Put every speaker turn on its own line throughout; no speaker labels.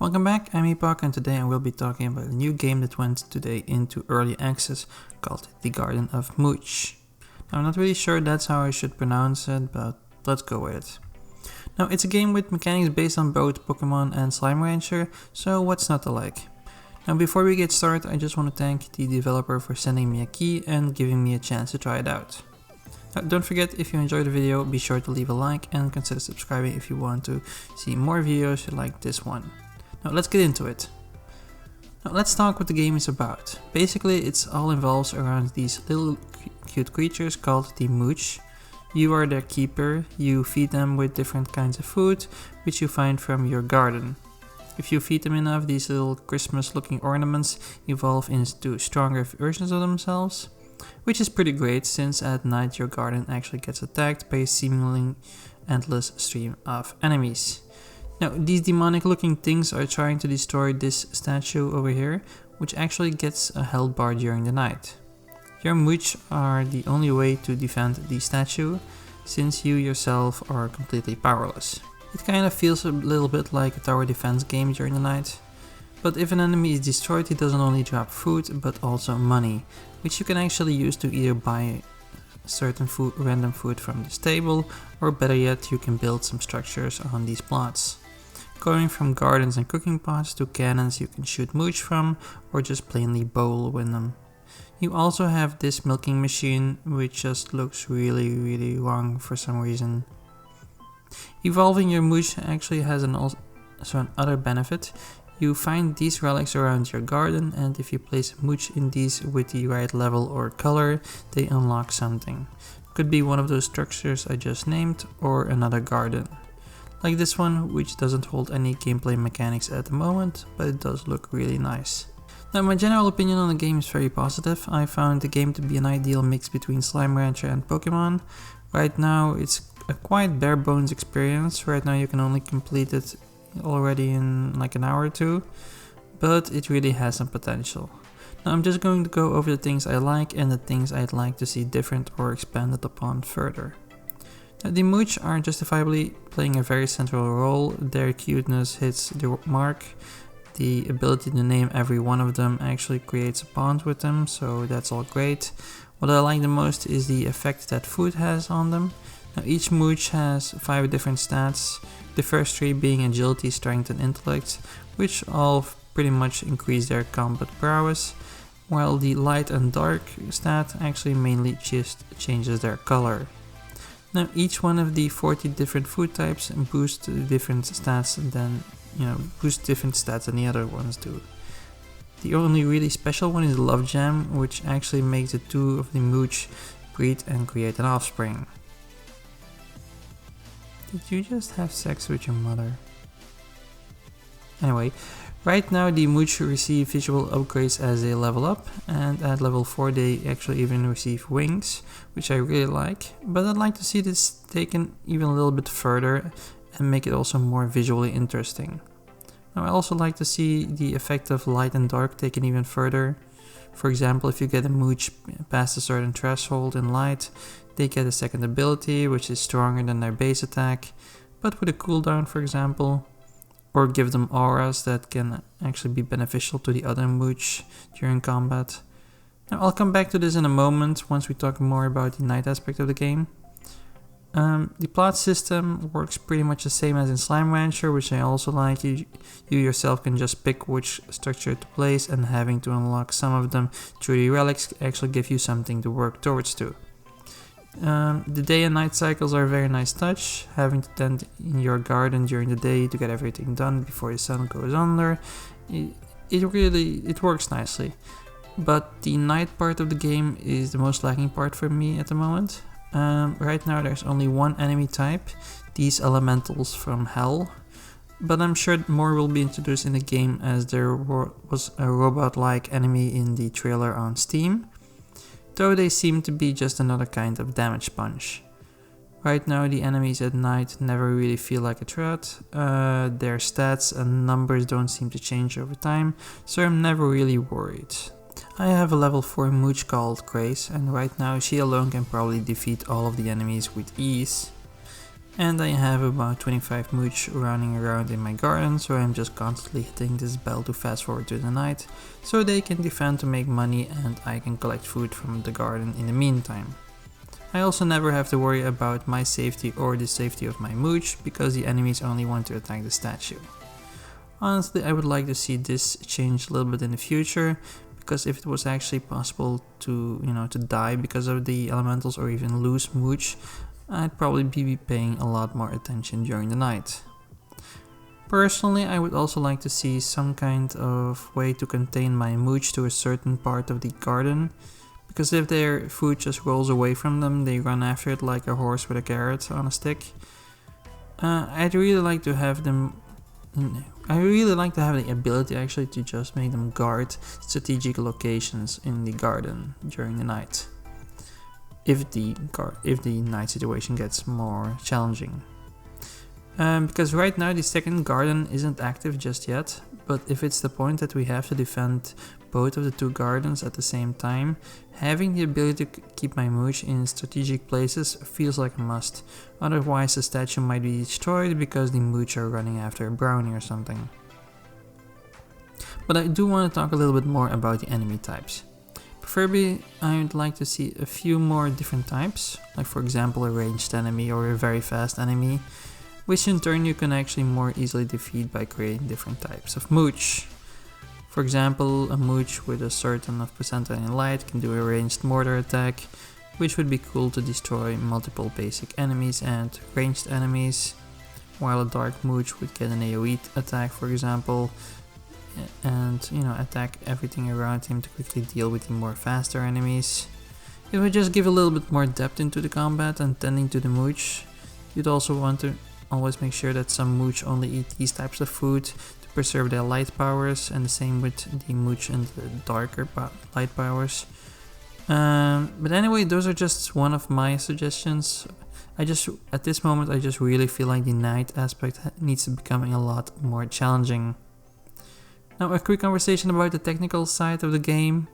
Welcome back, I'm Epokk, and today I will be talking about a new game that went today into early access called the Garden of Mooj. Now, I'm not really sure that's how I should pronounce it, but let's go with it. Now, it's a game with mechanics based on both Pokemon and Slime Rancher, so what's not to like? Now, before we get started, I just want to thank the developer for sending me a key and giving me a chance to try it out. Now, don't forget, if you enjoyed the video, be sure to leave a like and consider subscribing if you want to see more videos like this one. Now let's get into it. Now let's talk what the game is about. Basically, it all involves around these little cute creatures called the Mooj. You are their keeper, you feed them with different kinds of food, which you find from your garden. If you feed them enough, these little Christmas looking ornaments evolve into stronger versions of themselves, which is pretty great since at night your garden actually gets attacked by a seemingly endless stream of enemies. Now, these demonic looking things are trying to destroy this statue over here, which actually gets a health bar during the night. Your Mooj are the only way to defend the statue, since you yourself are completely powerless. It kind of feels a little bit like a tower defense game during the night. But if an enemy is destroyed, it doesn't only drop food, but also money, which you can actually use to either buy certain food, random food from the stable, or better yet, you can build some structures on these plots. Going from gardens and cooking pots to cannons you can shoot Mooj from, or just plainly bowl with them. You also have this milking machine, which just looks really wrong for some reason. Evolving your Mooj actually has another benefit. You find these relics around your garden, and if you place a Mooj in these with the right level or color, they unlock something. Could be one of those structures I just named, or another garden. Like this one, which doesn't hold any gameplay mechanics at the moment, but it does look really nice. Now, my general opinion on the game is very positive. I found the game to be an ideal mix between Slime Rancher and Pokemon. Right now, it's a quite bare bones experience. Right now, you can only complete it already in like an hour or two, but it really has some potential. Now, I'm just going to go over the things I like and the things I'd like to see different or expanded upon further. The Mooj are justifiably playing a very central role. Their cuteness hits the mark. The ability to name every one of them actually creates a bond with them, so that's all great. What I like the most is the effect that food has on them. Now, each Mooj has 5 different stats, the first 3 being agility, strength and intellect, which all pretty much increase their combat prowess, while the light and dark stat actually mainly just changes their color. Now, each one of the 40 different food types boosts different stats than the other ones do. The only really special one is Love Jam, which actually makes the 2 of the Mooj breed and create an offspring. Did you just have sex with your mother? Anyway, right now the Mooj receive visual upgrades as they level up, and at level 4 they actually even receive wings, which I really like, but I'd like to see this taken even a little bit further and make it also more visually interesting. Now, I also like to see the effect of light and dark taken even further. For example, if you get a Mooj past a certain threshold in light, they get a second ability which is stronger than their base attack, but with a cooldown, for example. Or give them auras that can actually be beneficial to the other Mooj during combat. Now, I'll come back to this in a moment once we talk more about the night aspect of the game. The plot system works pretty much the same as in Slime Rancher, which I also like. You yourself can just pick which structure to place, and having to unlock some of them through the relics actually give you something to work towards too. The day and night cycles are a very nice touch. Having to tend in your garden during the day to get everything done before the sun goes under, it works nicely. But the night part of the game is the most lacking part for me at the moment. Right now there's only one enemy type, these elementals from hell, but I'm sure more will be introduced in the game, as there was a robot-like enemy in the trailer on Steam, though they seem to be just another kind of damage sponge. Right now the enemies at night never really feel like a threat. Their stats and numbers don't seem to change over time, so I'm never really worried. I have a level 4 Mooj called Grace, and right now she alone can probably defeat all of the enemies with ease. And I have about 25 mooch running around in my garden, so I'm just constantly hitting this bell to fast forward to the night, so they can defend to make money and I can collect food from the garden in the meantime. I also never have to worry about my safety or the safety of my mooch, because the enemies only want to attack the statue. Honestly, I would like to see this change a little bit in the future, because if it was actually possible to, to die because of the elementals or even lose mooch, I'd probably be paying a lot more attention during the night. Personally, I would also like to see some kind of way to contain my mooch to a certain part of the garden, because if their food just rolls away from them, they run after it like a horse with a carrot on a stick. I'd really like to have them. I really like to have the ability actually to just make them guard strategic locations in the garden during the night, if the night situation gets more challenging. Because right now the second garden isn't active just yet, but if it's the point that we have to defend both of the two gardens at the same time, having the ability to keep my mooch in strategic places feels like a must. Otherwise the statue might be destroyed because the mooch are running after a brownie or something. But I do want to talk a little bit more about the enemy types. Preferably, I would like to see a few more different types, like for example a ranged enemy or a very fast enemy, which in turn you can actually more easily defeat by creating different types of mooch. For example, a mooch with a certain of percentile in light can do a ranged mortar attack, which would be cool to destroy multiple basic enemies and ranged enemies, while a dark mooch would get an AoE attack, for example, and attack everything around him to quickly deal with the more faster enemies. It would just give a little bit more depth into the combat and tending to the mooch. You'd also want to always make sure that some mooch only eat these types of food to preserve their light powers, and the same with the mooch and the darker light powers. But anyway, those are just one of my suggestions. At this moment I just really feel like the night aspect needs to becoming a lot more challenging. Now a quick conversation about the technical side of the game.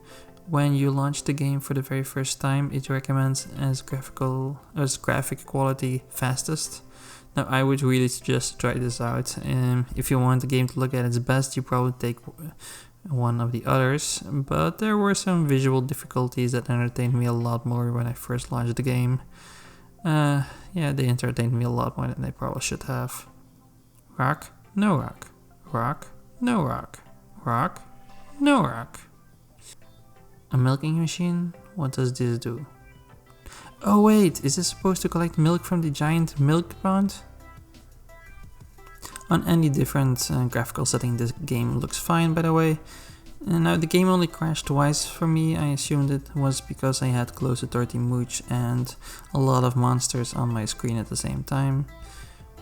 When you launch the game for the very first time, it recommends as graphic quality fastest. Now I would really suggest try this out. If you want the game to look at its best, you probably take one of the others, but there were some visual difficulties that entertained me a lot more when I first launched the game. Yeah, they entertained me a lot more than they probably should have. Rock, no rock. Rock, no rock. Rock, no rock. A milking machine? What does this do? Oh wait, is this supposed to collect milk from the giant milk pond? On any different graphical setting, this game looks fine, by the way. Now the game only crashed twice for me. I assumed it was because I had close to 30 mooch and a lot of monsters on my screen at the same time.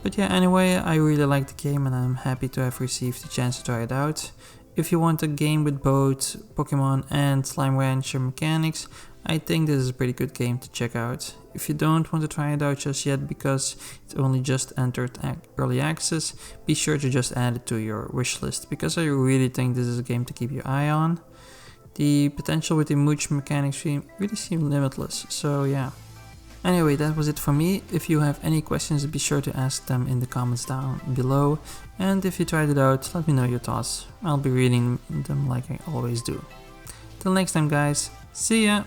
But yeah, anyway, I really like the game and I'm happy to have received the chance to try it out. If you want a game with both Pokemon and Slime Rancher mechanics, I think this is a pretty good game to check out. If you don't want to try it out just yet because it only just entered early access, be sure to just add it to your wishlist, because I really think this is a game to keep your eye on. The potential with the mooch mechanics really seem limitless, so yeah. Anyway, that was it for me. If you have any questions, be sure to ask them in the comments down below. And if you tried it out, let me know your thoughts. I'll be reading them like I always do. Till next time guys, see ya!